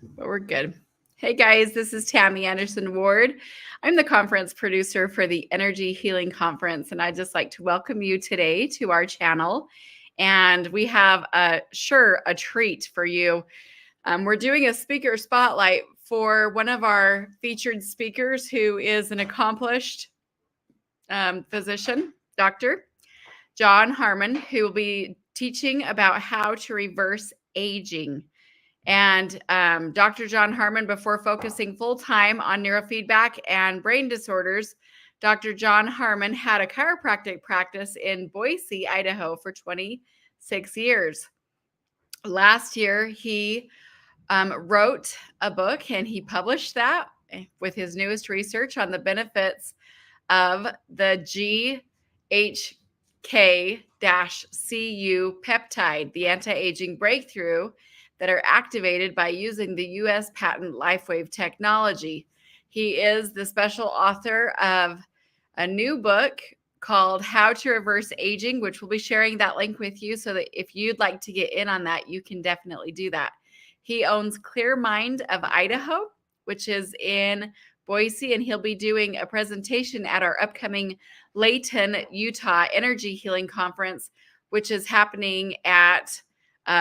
but we're good. Hey guys, this is Tammy Anderson Ward. I'm the conference producer for the Energy Healing Conference, and I'd just like to welcome you today to our channel. And we have a treat for you. We're doing a speaker spotlight for one of our featured speakers who is an accomplished physician, Dr. Jon Harmon, who will be teaching about how to reverse aging. And Dr. Jon Harmon, before focusing full-time on neurofeedback and brain disorders, Dr. Jon Harmon had a chiropractic practice in Boise, Idaho for 26 years. Last year, he wrote a book and he published that with his newest research on the benefits of the GHK-CU peptide, the anti-aging breakthrough that are activated by using the U.S. patent LifeWave technology. He is the special author of a new book called How to Reverse Aging, which we'll be sharing that link with you so that if you'd like to get in on that, you can definitely do that. He owns Clear Mind of Idaho, which is in Boise, and he'll be doing a presentation at our upcoming Layton, Utah Energy Healing Conference, which is happening at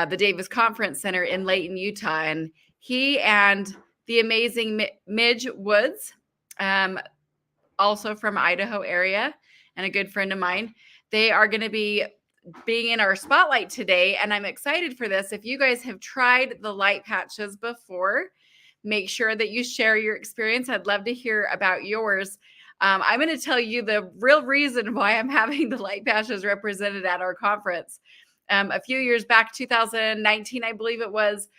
the Davis Conference Center in Layton, Utah. And he and the amazing Midge Woods, also from Idaho area, and a good friend of mine, they are going to be being in our spotlight today. And I'm excited for this. If you guys have tried the light patches before, make sure that you share your experience. I'd love to hear about yours. I'm going to tell you the real reason why I'm having the light patches represented at our conference. A few years back, 2019, I believe it was,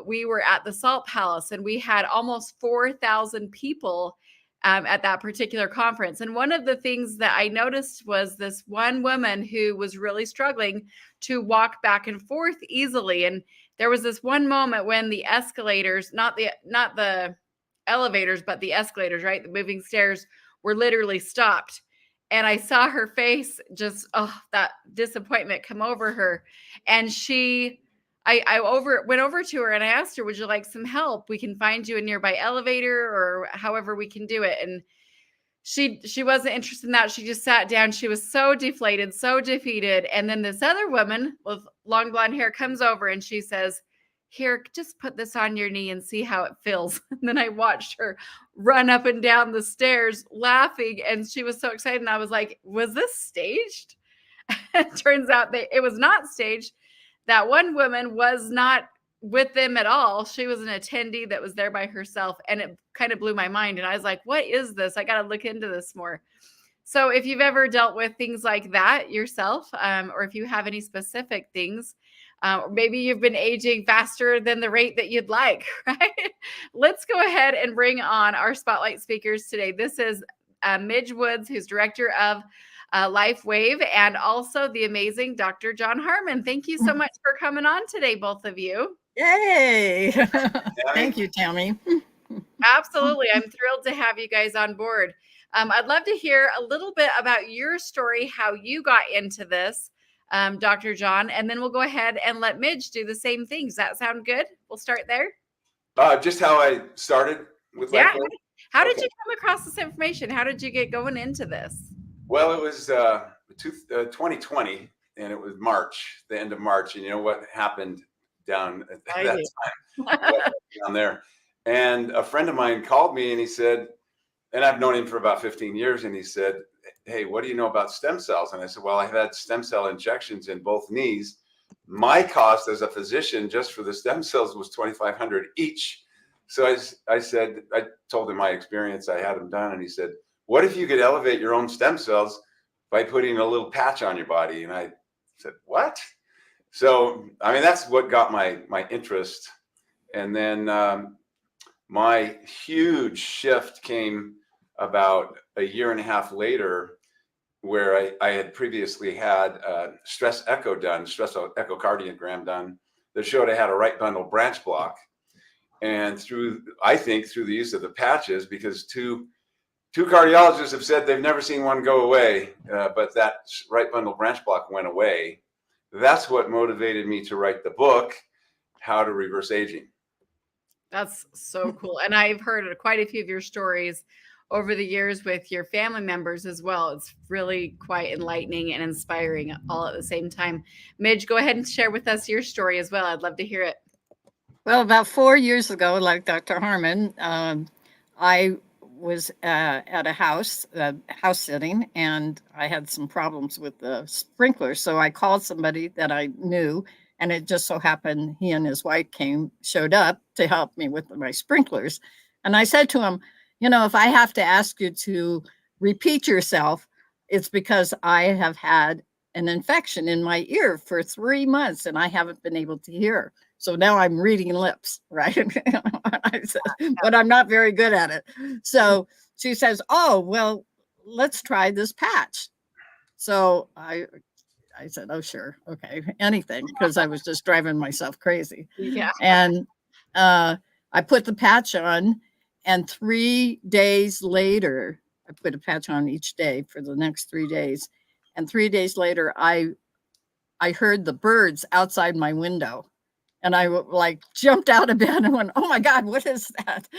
we were at the Salt Palace and we had almost 4,000 people at that particular conference. And one of the things that I noticed was this one woman who was really struggling to walk back and forth easily. And there was this one moment when the escalators, not the elevators, but the escalators, right? The moving stairs were literally stopped. And I saw her face, just, that disappointment come over her. And I went over to her and I asked her, would you like some help? We can find you a nearby elevator or however we can do it. And she wasn't interested in that. She just sat down. She was so deflated, so defeated. And then this other woman with long blonde hair comes over and she says, here, just put this on your knee and see how it feels. And then I watched her run up and down the stairs laughing. And she was so excited. And I was like, was this staged? It turns out that it was not staged. That one woman was not with them at all. She was an attendee that was there by herself. And it kind of blew my mind. And I was like, what is this? I got to look into this more. So if you've ever dealt with things like that yourself, or if you have any specific things, or maybe you've been aging faster than the rate that you'd like, right? Let's go ahead and bring on our spotlight speakers today. This is Midge Woods, who's director of LifeWave, and also the amazing Dr. Jon Harmon. Thank you so much for coming on today, both of you. Yay! Thank you, Tammy. Absolutely. I'm thrilled to have you guys on board. I'd love to hear a little bit about your story, how you got into this, Dr. Jon, and then we'll go ahead and let Midge do the same thing. Does that sound good? We'll start there. Just how I started with LifeWave. How did you come across this information? How did you get going into this? Well, it was 2020, and it was March, the end of March, and you know what happened down at that time down there. And a friend of mine called me, and he said, and I've known him for about 15 years, and he said, hey, what do you know about stem cells? And I said, well, I've had stem cell injections in both knees. My cost as a physician just for the stem cells was $2,500 each. So I said, I told him my experience, I had them done, and he said, what if you could elevate your own stem cells by putting a little patch on your body? And I said, what? So, I mean, that's what got my interest. And then my huge shift came about a year and a half later, where I had previously had stress echocardiogram done that showed I had a right bundle branch block. And I think through the use of the patches, because two cardiologists have said they've never seen one go away, but that right bundle branch block went away. That's what motivated me to write the book, How to Reverse Aging. That's so cool. And I've heard quite a few of your stories over the years with your family members as well. It's really quite enlightening and inspiring all at the same time. Midge, go ahead and share with us your story as well. I'd love to hear it. Well, about 4 years ago, like Dr. Harmon, I was at a house sitting, and I had some problems with the sprinkler. So I called somebody that I knew, and it just so happened he and his wife showed up to help me with my sprinklers. And I said to him, if I have to ask you to repeat yourself, it's because I have had an infection in my ear for 3 months and I haven't been able to hear. So now I'm reading lips, right? I said, but I'm not very good at it. So she says, oh, well, let's try this patch. So I said, oh, sure. Okay. Anything. Because I was just driving myself crazy. Yeah. And I put the patch on, and 3 days later, I put a patch on each day for the next 3 days. And 3 days later, I heard the birds outside my window. And I like jumped out of bed and went, oh my God, what is that?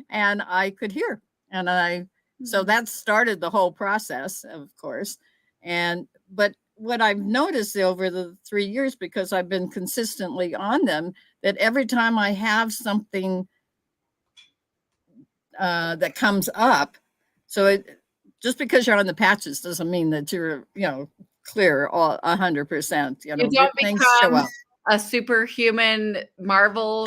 And I could hear. And so that started the whole process, of course. But what I've noticed over the 3 years, because I've been consistently on them, that every time I have something that comes up, so just because you're on the patches doesn't mean that you're, clear all 100%. You don't things show up. A superhuman Marvel.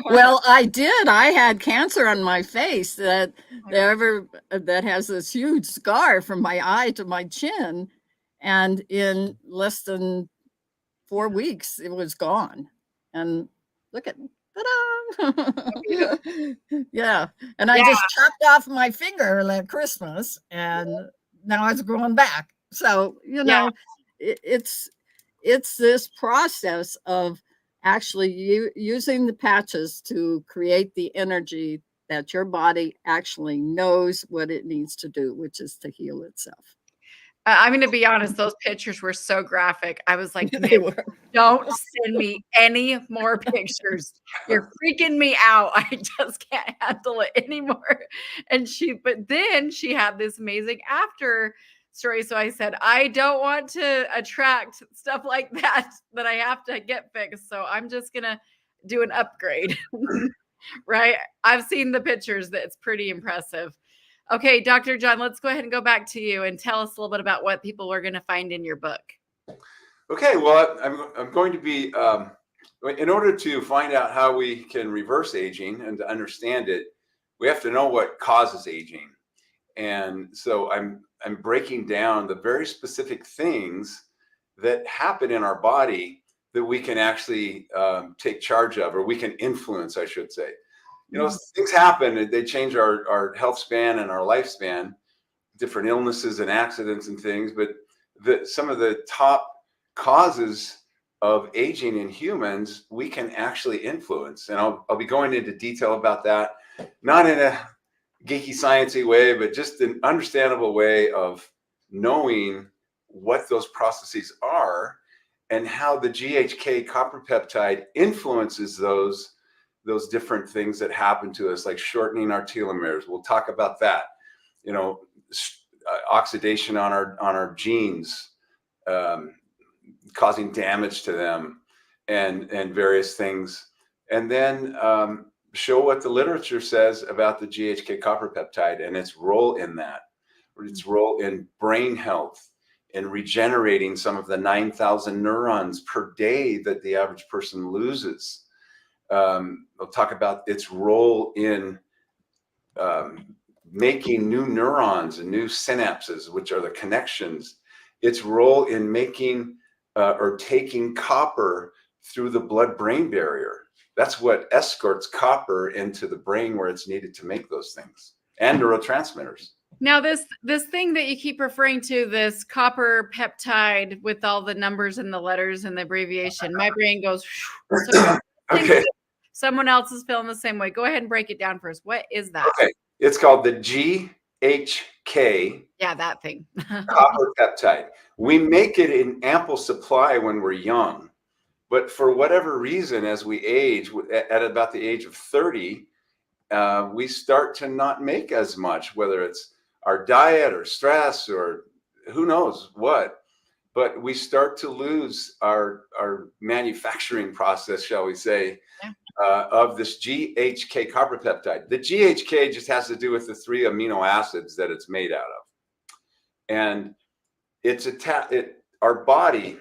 Well, I did. I had cancer on my face that has this huge scar from my eye to my chin, and in less than 4 weeks, it was gone. And look at me. Ta-da! Yeah. And I just chopped off my finger at Christmas, and now it's growing back. So, it's this process of actually using the patches to create the energy that your body actually knows what it needs to do, which is to heal itself. I'm going to be honest, those pictures were so graphic. I was like, They were. Don't send me any more pictures. You're freaking me out. I just can't handle it anymore. But then she had this amazing after story. So I said, I don't want to attract stuff like that I have to get fixed. So I'm just going to do an upgrade. Right? I've seen the pictures. That it's pretty impressive. Okay, Dr. Jon, let's go ahead and go back to you and tell us a little bit about what people are going to find in your book. Okay, well, I'm going to be, in order to find out how we can reverse aging and to understand it, we have to know what causes aging. And so I'm breaking down the very specific things that happen in our body that we can actually take charge of, or we can influence, I should say. Things happen, they change our health span and our lifespan, different illnesses and accidents and things, but some of the top causes of aging in humans, we can actually influence. And I'll be going into detail about that, not in a geeky, sciencey way, but just an understandable way of knowing what those processes are and how the GHK copper peptide influences those different things that happen to us, like shortening our telomeres. We'll talk about that. Oxidation on our genes, causing damage to them, and various things. And then show what the literature says about the GHK copper peptide and its role in that, its role in brain health, in regenerating some of the 9,000 neurons per day that the average person loses. We'll talk about its role in making new neurons and new synapses, which are the connections. Its role in making or taking copper through the blood-brain barrier. That's what escorts copper into the brain where it's needed to make those things, and neurotransmitters. Now, this thing that you keep referring to, this copper peptide with all the numbers and the letters and the abbreviation, my brain goes, okay. Someone else is feeling the same way. Go ahead and break it down for us. What is that? Okay. It's called the GHK. Yeah, that thing. Copper peptide. We make it in ample supply when we're young, But for whatever reason, as we age, at about the age of 30, we start to not make as much, whether it's our diet or stress or who knows what. But we start to lose our manufacturing process, shall we say, of this GHK copper peptide. The GHK just has to do with the 3 amino acids that it's made out of. And it's our body,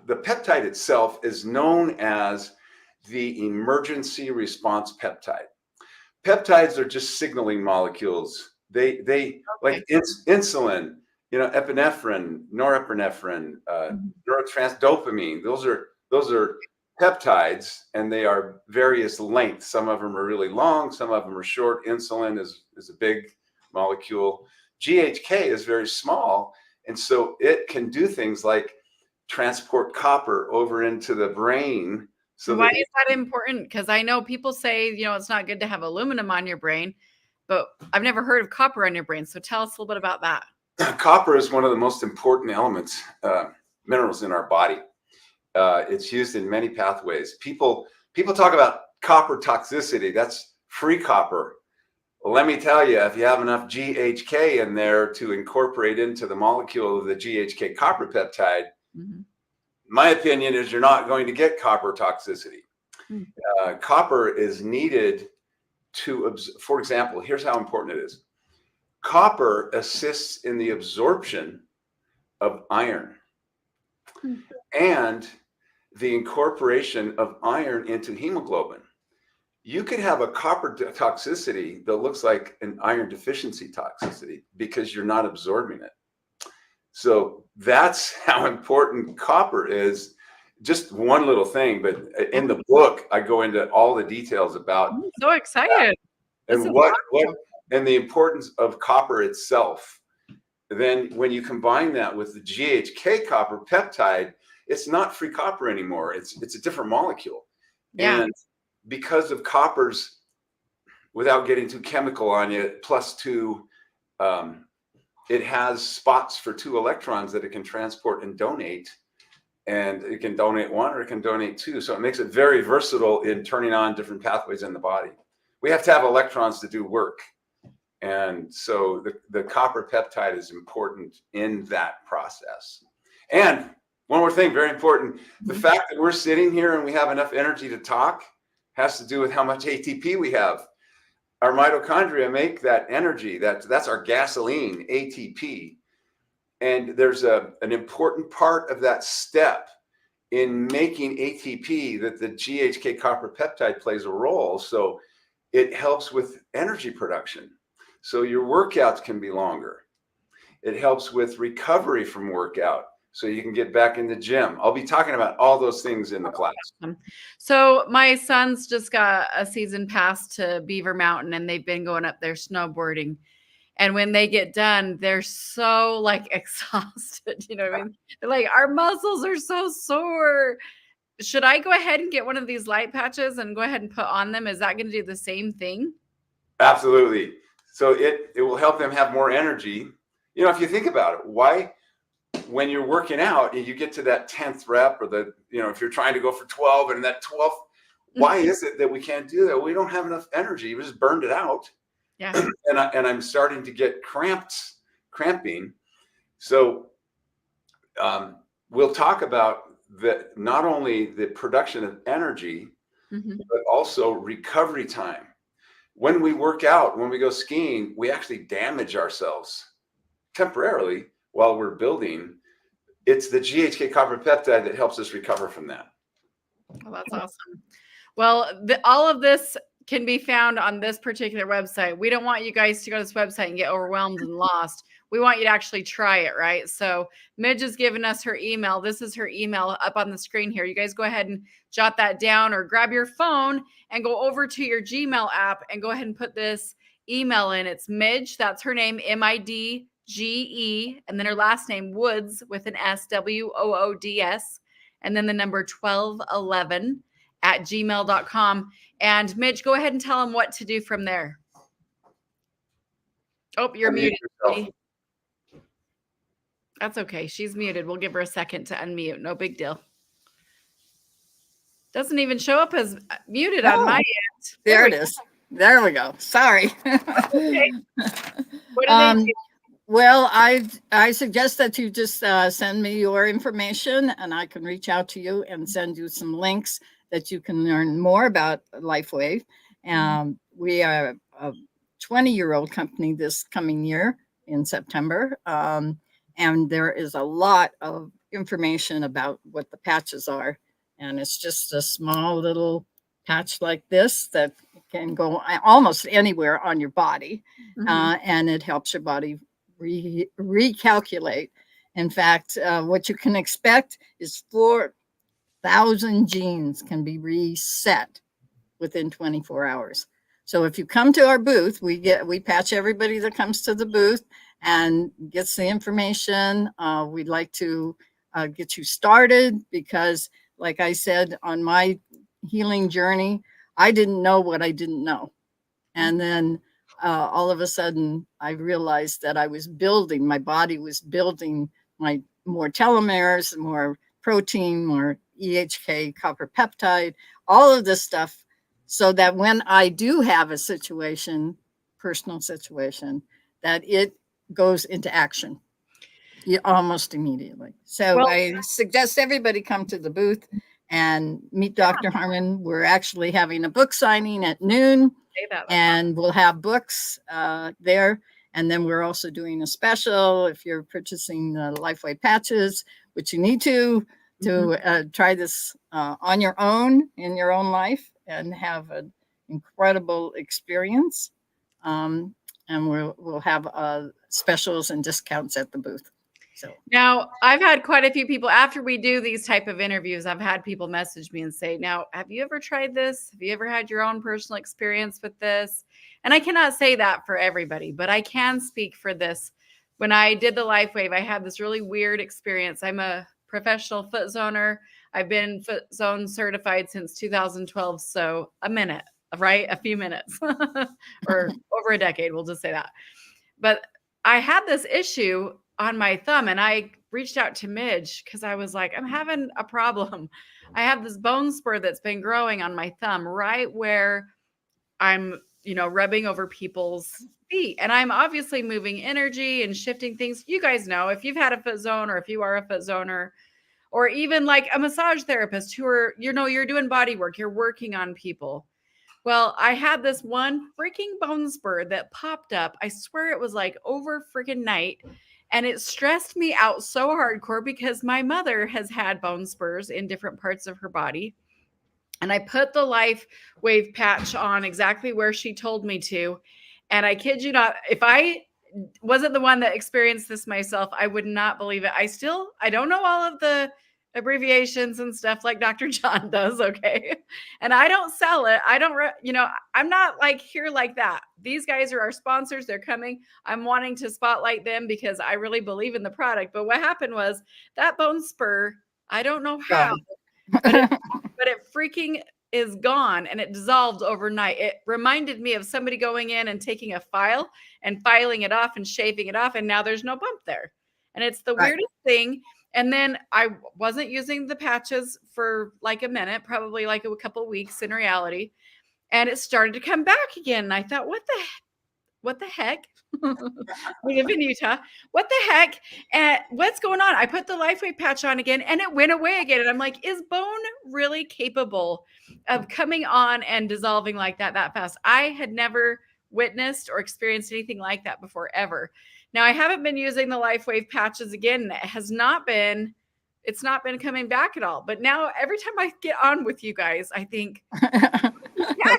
the peptide itself is known as the emergency response peptide. Peptides are just signaling molecules. They like insulin, epinephrine, norepinephrine, dopamine. Those are peptides, and they are various lengths. Some of them are really long, some of them are short. Insulin is a big molecule. GHK is very small, and so it can do things like transport copper over into the brain. So why is that important? Because I know people say, it's not good to have aluminum on your brain, but I've never heard of copper on your brain. So tell us a little bit about that. Copper is one of the most important elements, minerals in our body. It's used in many pathways. People talk about copper toxicity. That's free copper. Well, let me tell you, if you have enough GHK in there to incorporate into the molecule of the GHK copper peptide, my opinion is you're not going to get copper toxicity. Copper is needed to, for example, here's how important it is. Copper assists in the absorption of iron and the incorporation of iron into hemoglobin. You could have a copper toxicity that looks like an iron deficiency toxicity because you're not absorbing it. So that's how important copper is. Just one little thing, but in the book, I go into all the details about. I'm so excited. And and the importance of copper itself. Then when you combine that with the GHK copper peptide, it's not free copper anymore. It's a different molecule. Yeah. And because of copper's, without getting too chemical on you, +2, it has spots for 2 electrons that it can transport and donate. And it can donate 1 or it can donate 2. So it makes it very versatile in turning on different pathways in the body. We have to have electrons to do work. And so the copper peptide is important in that process. And one more thing, very important. The fact that we're sitting here and we have enough energy to talk has to do with how much ATP we have. Our mitochondria make that energy. That's our gasoline, ATP. And there's an important part of that step in making ATP that the GHK copper peptide plays a role. So it helps with energy production. So your workouts can be longer. It helps with recovery from workout, so you can get back in the gym. I'll be talking about all those things in the class. So my sons just got a season pass to Beaver Mountain, and they've been going up there snowboarding. And when they get done, they're so exhausted. You know what I mean? They're like, our muscles are so sore. Should I go ahead and get one of these light patches and go ahead and put on them? Is that going to do the same thing? Absolutely. So it will help them have more energy. If you think about it, why, when you're working out and you get to that 10th rep, or if you're trying to go for 12 and that 12th, why is it that we can't do that? We don't have enough energy. We just burned it out. Yeah. And I'm starting to get cramping. So we'll talk about not only the production of energy, but also recovery time. When we work out, when we go skiing, we actually damage ourselves temporarily while we're building. It's the GHK copper peptide that helps us recover from that. Well, that's awesome. Well, all of this can be found on this particular website. We don't want you guys to go to this website and get overwhelmed and lost. We want you to actually try it, right? So Midge has given us her email. This is her email up on the screen here. You guys go ahead and jot that down, or grab your phone and go over to your Gmail app and go ahead and put this email in. It's Midge. That's her name, Midge. And then her last name, Woods, with an S, Woods. And then the number 1211 at gmail.com. And Midge, go ahead and tell them what to do from there. Oh, you're muted. That's okay. She's muted. We'll give her a second to unmute. No big deal. Doesn't even show up as muted on my end. There it is. There we go. Sorry. Okay. What do they do? Well, I suggest that you just send me your information, and I can reach out to you and send you some links that you can learn more about LifeWave. We are a 20-year-old company this coming year in September, and there is a lot of information about what the patches are, and it's just a small little patch like this that can go almost anywhere on your body, and it helps your body recalculate. In fact, what you can expect is 4,000 genes can be reset within 24 hours. So if you come to our booth, we patch everybody that comes to the booth and gets the information. We'd like to get you started because, like I said, on my healing journey, I didn't know what I didn't know. And then all of a sudden, I realized that my body was building more telomeres, more protein, more EHK, copper peptide, all of this stuff, so that when I do have a situation, personal situation, that it goes into action almost immediately. So I suggest everybody come to the booth and meet Dr. Harmon. We're actually having a book signing at noon, and we'll have books there. And then we're also doing a special if you're purchasing the LifeWave patches, which you need to try this on your own in your own life and have an incredible experience. And we'll have specials and discounts at the booth. So now I've had quite a few people after we do these type of interviews, I've had people message me and say, now, have you ever tried this? Have you ever had your own personal experience with this? And I cannot say that for everybody, but I can speak for this. When I did the LifeWave, I had this really weird experience. I'm a professional foot zoner. I've been foot zone certified since 2012. So a minute, right? A few minutes or over a decade. We'll just say that. But I had this issue on my thumb, and I reached out to Midge because I was like, I'm having a problem. I have this bone spur that's been growing on my thumb right where I'm, rubbing over people's feet. And I'm obviously moving energy and shifting things. You guys know, if you've had a foot zone or if you are a foot zoner, or even like a massage therapist who are, you're doing body work, you're working on people. Well, I had this one freaking bone spur that popped up. I swear it was like over freaking night. And it stressed me out so hardcore because my mother has had bone spurs in different parts of her body. And I put the LifeWave patch on exactly where she told me to. And I kid you not, if I wasn't the one that experienced this myself, I would not believe it. I don't know all of the abbreviations and stuff like Dr. John does. Okay. And I don't sell it. I'm not like here like that. These guys are our sponsors. They're coming. I'm wanting to spotlight them because I really believe in the product. But what happened was that bone spur, I don't know how, but it freaking is gone and it dissolved overnight. It reminded me of somebody going in and taking a file and filing it off and shaving it off. And now there's no bump there. And it's the weirdest thing. And then I wasn't using the patches for like a minute, probably like a couple of weeks in reality. And it started to come back again. And I thought, what the heck? We live in Utah. What the heck? And what's going on? I put the LifeWave patch on again and it went away again. And I'm like, is bone really capable of coming on and dissolving like that fast? I had never witnessed or experienced anything like that before, ever. Now, I haven't been using the LifeWave patches again. It's not been coming back at all. But now every time I get on with you guys, I think,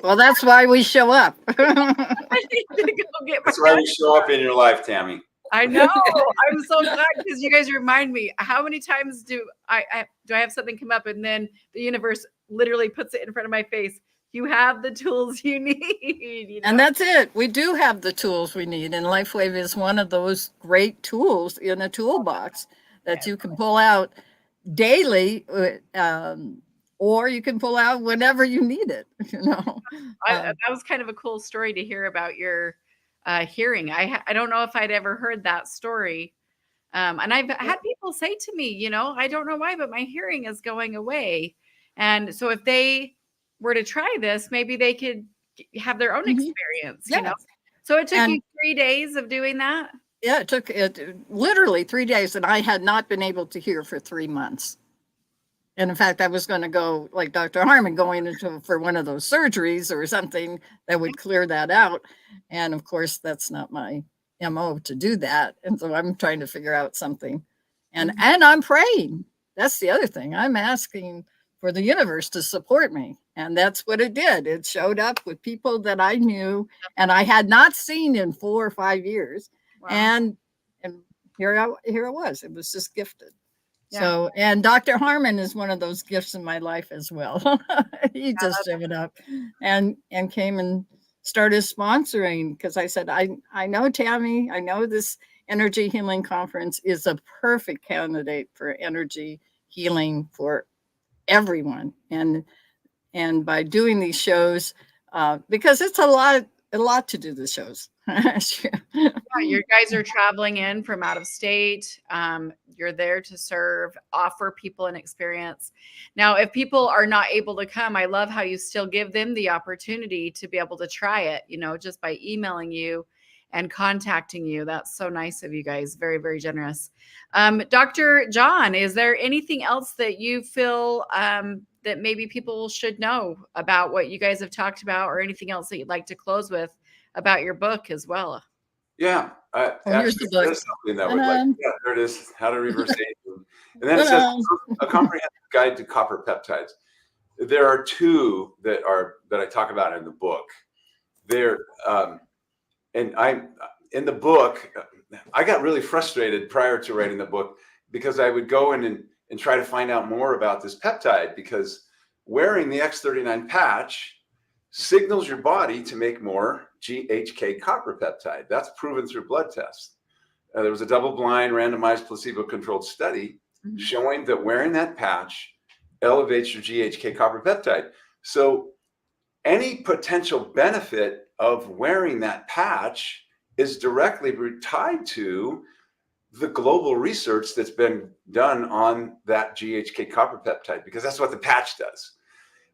well, that's why we show up. I need to go get That's why we show up in your life, Tammy. I know. I'm so glad because you guys remind me. How many times do I have something come up and then the universe literally puts it in front of my face? You have the tools you need. And that's it. We do have the tools we need. And LifeWave is one of those great tools in a toolbox that you can pull out daily, or you can pull out whenever you need it. That was kind of a cool story to hear about your hearing. I don't know if I'd ever heard that story. And I've had people say to me, I don't know why, but my hearing is going away. And so if they were to try this, maybe they could have their own experience, you know? Yes. So it took And you 3 days of doing that? yeah, it took literally 3 days, and I had not been able to hear for 3 months. And in fact, I was going to go like Dr. Harmon, going into for one of those surgeries or something that would clear that out. And of course, that's not my MO to do that. And so I'm trying to figure out something. And I'm praying. That's the other thing. I'm asking for the universe to support me. And that's what it did. It showed up with people that I knew and I had not seen in 4 or 5 years. Wow. And here it was. It was just gifted. Yeah. So, and Dr. Harmon is one of those gifts in my life as well. He just showed up and came and started sponsoring, because I said, I know, Tammy, I know this energy healing conference is a perfect candidate for energy healing for everyone. And by doing these shows, because it's a lot to do the shows. Yeah, you guys are traveling in from out of state. You're there to serve, offer people an experience. Now, if people are not able to come, I love how you still give them the opportunity to be able to try it, you know, just by emailing you and contacting you. That's so nice of you guys. Very, very generous. Dr. Jon, is there anything else that you feel that maybe people should know about what you guys have talked about, or anything else that you'd like to close with about your book as well? Yeah, Here's actually, the book. that is something that would like. Yeah, there it is. How to reverse aging, and then it says a comprehensive guide to copper peptides. There are two that I talk about in the book. There, and in the book, I got really frustrated prior to writing the book because I would go in and try to find out more about this peptide, because wearing the X39 patch signals your body to make more GHK copper peptide. That's proven through blood tests. There was a double-blind, randomized, placebo-controlled study showing that wearing that patch elevates your GHK copper peptide. So any potential benefit of wearing that patch is directly tied to the global research that's been done on that GHK copper peptide, because that's what the patch does.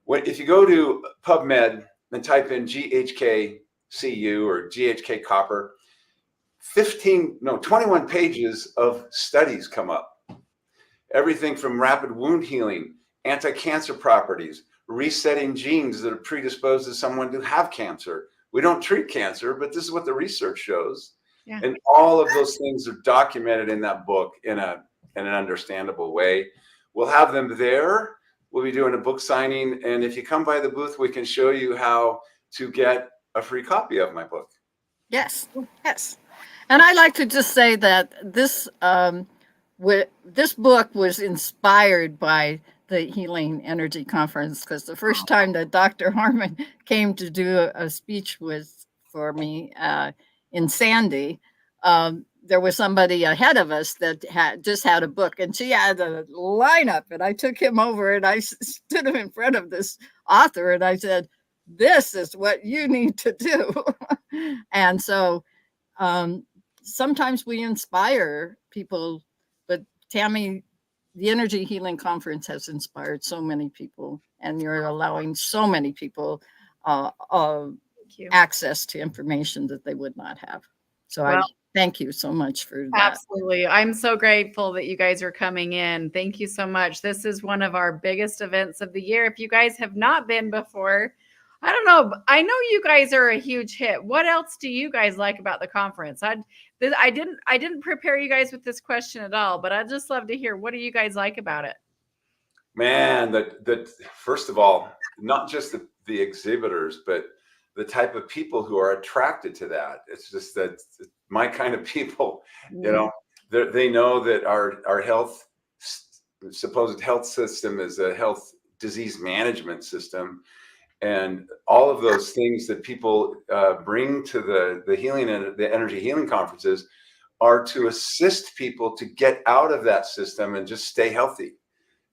If you go to PubMed and type in GHK-Cu or GHK copper, 21 pages of studies come up. Everything from rapid wound healing, anti-cancer properties, resetting genes that are predisposed to someone to have cancer. We don't treat cancer, but this is what the research shows. Yeah. And all of those things are documented in that book in an understandable way. We'll have them there. We'll be doing a book signing. And if you come by the booth, we can show you how to get a free copy of my book. Yes, yes. And I like to just say that this book was inspired by the Healing Energy Conference, because the first time that Dr. Harmon came to do a speech for me in Sandy, there was somebody ahead of us that just had a book, and she had a lineup, and I took him over and I stood him in front of this author and I said, "This is what you need to do." And so sometimes we inspire people, but Tammy, the Energy Healing Conference has inspired so many people, and you're allowing so many people access to information that they would not have. So I thank you so much for that. Absolutely. I'm so grateful that you guys are coming in. Thank you so much. This is one of our biggest events of the year. If you guys have not been before, I don't know. I know you guys are a huge hit. What else do you guys like about the conference? I didn't prepare you guys with this question at all, but I'd just love to hear, what do you guys like about it? Man, that first of all, not just the exhibitors, but the type of people who are attracted to that. It's just that my kind of people, you know, they know that our health, supposed health system is a health disease management system. And all of those things that people bring to the healing and the energy healing conferences are to assist people to get out of that system and just stay healthy,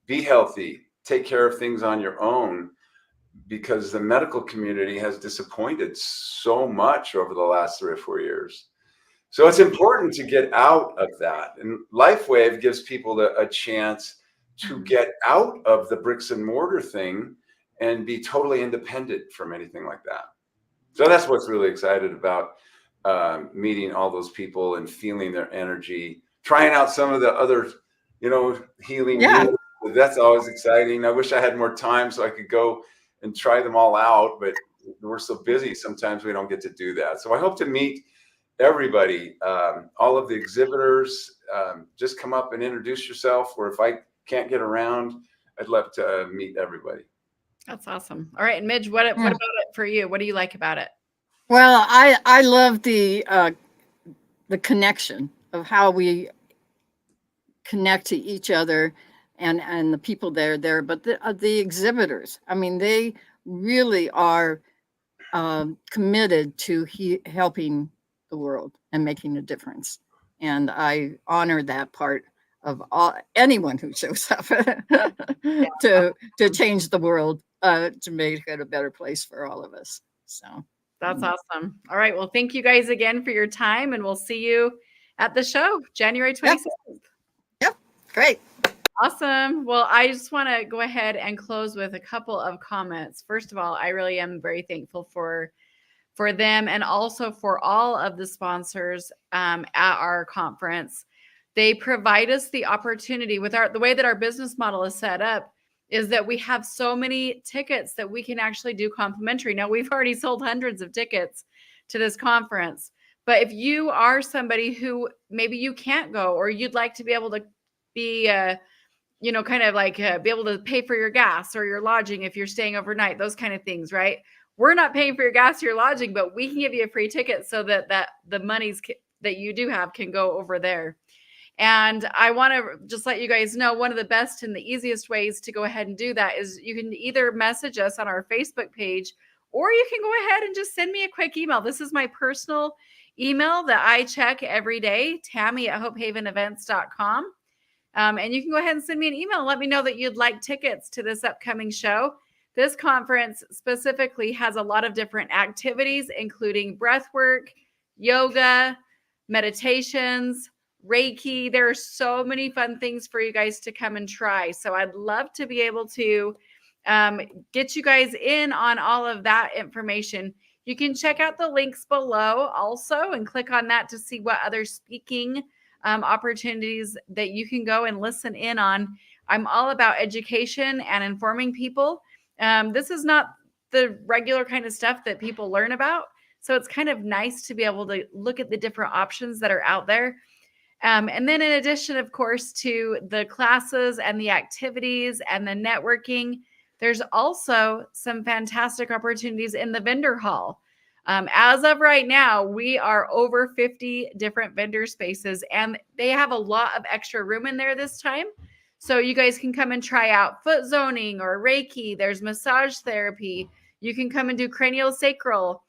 be healthy, take care of things on your own, because the medical community has disappointed so much over the last 3 or 4 years. So it's important to get out of that. And LifeWave gives people a chance to get out of the bricks and mortar thing and be totally independent from anything like that. So that's what's really excited about meeting all those people and feeling their energy, trying out some of the other, healing. Yeah. That's always exciting. I wish I had more time so I could go and try them all out, but we're so busy. Sometimes we don't get to do that. So I hope to meet everybody, all of the exhibitors. Just come up and introduce yourself, or if I can't get around, I'd love to meet everybody. That's awesome. All right. And Midge, what about it for you? What do you like about it? Well, I love the connection of how we connect to each other and the people that are there, but the exhibitors, I mean, they really are committed to helping the world and making a difference. And I honor that part of anyone who shows up to change the world, to make it a better place for all of us. So that's awesome. All right. Well, thank you guys again for your time, and we'll see you at the show January 26th. Yep. Great. Awesome. Well, I just want to go ahead and close with a couple of comments. First of all, I really am very thankful for them, and also for all of the sponsors at our conference. They provide us the opportunity with the way that our business model is set up, is that we have so many tickets that we can actually do complimentary. Now, we've already sold hundreds of tickets to this conference, but if you are somebody who maybe you can't go, or you'd like to be able to be, kind of like be able to pay for your gas or your lodging if you're staying overnight, those kind of things, right? We're not paying for your gas or your lodging, but we can give you a free ticket so that the monies that you do have can go over there. And I want to just let you guys know, one of the best and the easiest ways to go ahead and do that is you can either message us on our Facebook page, or you can go ahead and just send me a quick email. This is my personal email that I check every day, Tammy@hopehavenevents.com. And you can go ahead and send me an email and let me know that you'd like tickets to this upcoming show. This conference specifically has a lot of different activities, including breath work, yoga, meditations, Reiki. There are so many fun things for you guys to come and try. So I'd love to be able to get you guys in on all of that information. You can check out the links below also and click on that to see what other speaking opportunities that you can go and listen in on. I'm all about education and informing people. This is not the regular kind of stuff that people learn about. So it's kind of nice to be able to look at the different options that are out there. And then in addition, of course, to the classes and the activities and the networking, there's also some fantastic opportunities in the vendor hall. As of right now, we are over 50 different vendor spaces, and they have a lot of extra room in there this time. So you guys can come and try out foot zoning or Reiki. There's massage therapy. You can come and do craniosacral.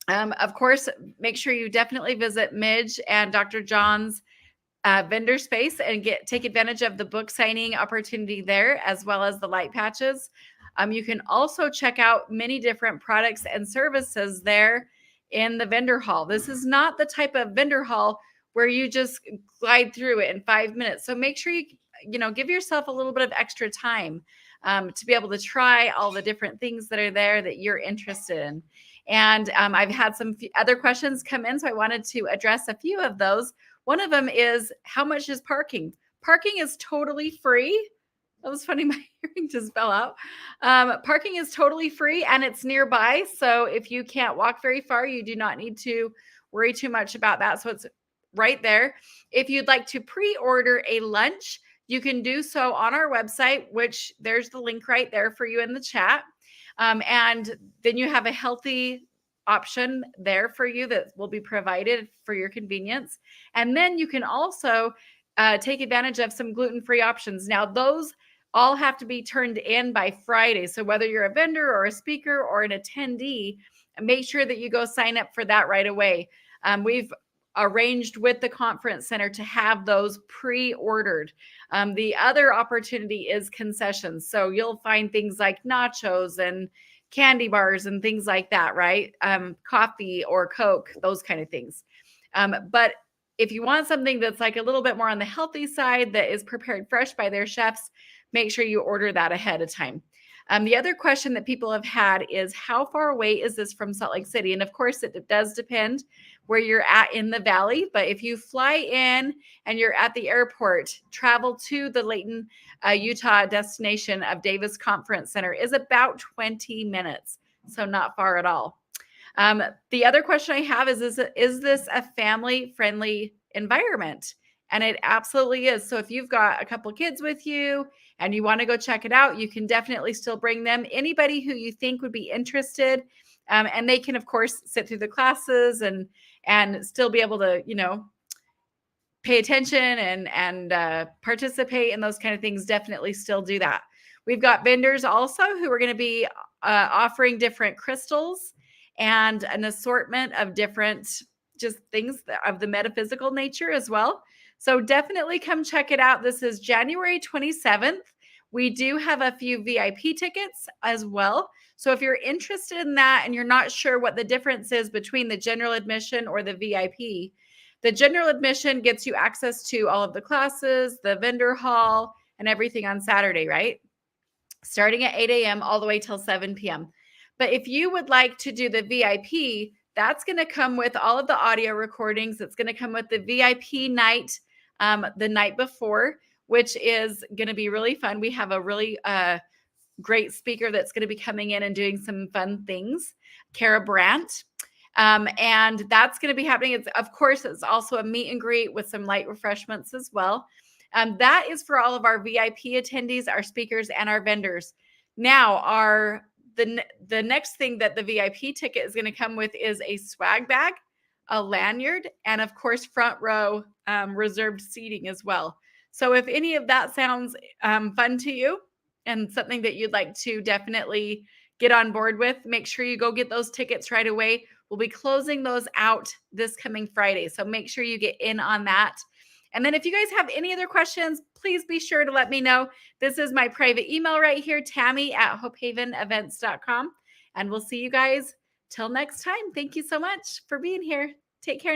Of course, make sure you definitely visit Midge and Dr. John's vendor space and take advantage of the book signing opportunity there, as well as the light patches. You can also check out many different products and services there in the vendor hall. This is not the type of vendor hall where you just glide through it in 5 minutes. So make sure you give yourself a little bit of extra time to be able to try all the different things that are there that you're interested in. And I've had some other questions come in, so I wanted to address a few of those. One of them is, how much is parking? Parking is totally free. That was funny. My hearing just fell out. Parking is totally free, and it's nearby. So if you can't walk very far, you do not need to worry too much about that. So it's right there. If you'd like to pre-order a lunch, you can do so on our website, which there's the link right there for you in the chat. And then you have a healthy option there for you that will be provided for your convenience. And then you can also take advantage of some gluten-free options. Now, those all have to be turned in by Friday. So whether you're a vendor or a speaker or an attendee, make sure that you go sign up for that right away. We've arranged with the conference center to have those pre-ordered. The other opportunity is concessions. So you'll find things like nachos and candy bars and things like that, right? Coffee or Coke, those kind of things. But if you want something that's like a little bit more on the healthy side that is prepared fresh by their chefs, make sure you order that ahead of time. The other question that people have had is, how far away is this from Salt Lake City? And of course, it does depend where you're at in the valley. But if you fly in and you're at the airport, travel to the Layton, Utah destination of Davis Conference Center is about 20 minutes. So not far at all. The other question I have is this a family-friendly environment? And it absolutely is. So if you've got a couple kids with you and you want to go check it out, you can definitely still bring them. Anybody who you think would be interested, and they can, of course, sit through the classes and still be able to, pay attention and participate in those kind of things. Definitely still do that. We've got vendors also who are going to be offering different crystals and an assortment of different just things of the metaphysical nature as well. So definitely come check it out. This is January 27th. We do have a few VIP tickets as well. So if you're interested in that and you're not sure what the difference is between the general admission or the VIP, the general admission gets you access to all of the classes, the vendor hall, and everything on Saturday, right? Starting at 8 a.m. all the way till 7 p.m. But if you would like to do the VIP, that's going to come with all of the audio recordings. It's going to come with the VIP night the night before, which is going to be really fun. We have a really great speaker that's going to be coming in and doing some fun things, Kara Brandt. And that's going to be happening. It's also a meet and greet with some light refreshments as well. That is for all of our VIP attendees, our speakers, and our vendors. Now, the next thing that the VIP ticket is going to come with is a swag bag, a lanyard, and of course, front row reserved seating as well. So if any of that sounds fun to you and something that you'd like to definitely get on board with, make sure you go get those tickets right away. We'll be closing those out this coming Friday. So make sure you get in on that. And then if you guys have any other questions, please be sure to let me know. This is my private email right here, Tammy@hopehavenevents.com. And we'll see you guys till next time. Thank you so much for being here. Take care.